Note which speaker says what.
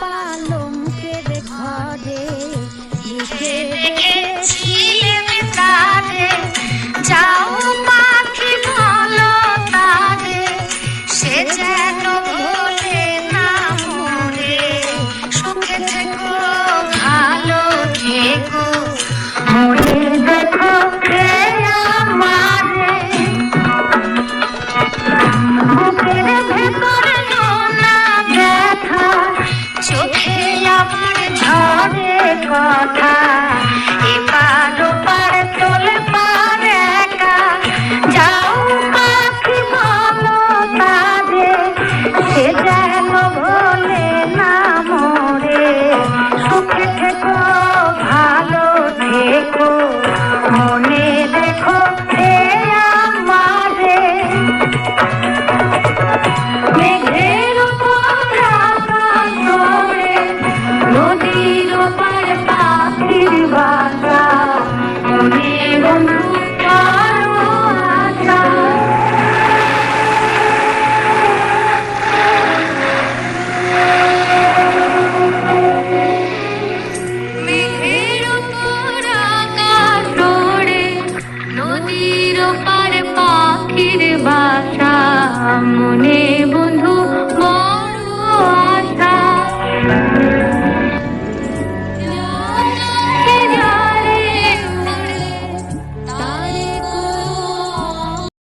Speaker 1: পালঙ্কের ঘরে লিখে
Speaker 2: রেখেছিলেন তারে, যাও পাখি বলো তারে, সে যেন ভোলে না মোরে। সুখে থেকো ভালো থেকো, মনে দেখো কে আমারে। বুকের ভেতর নোনা ব্যথা, চোখে আমার ঝরে কথা। এপার ওপার তোলে পার একা, যাও পাখি বলো তারে, সে যেন ভোলে না মোরে। সুখে থেকো ভালো থেকো, মনে দেখো হে আমারে। মেঘের উপর আকাশ ওড়ে, নদীর ওপার পাখির বাসা, মনে বন্ধু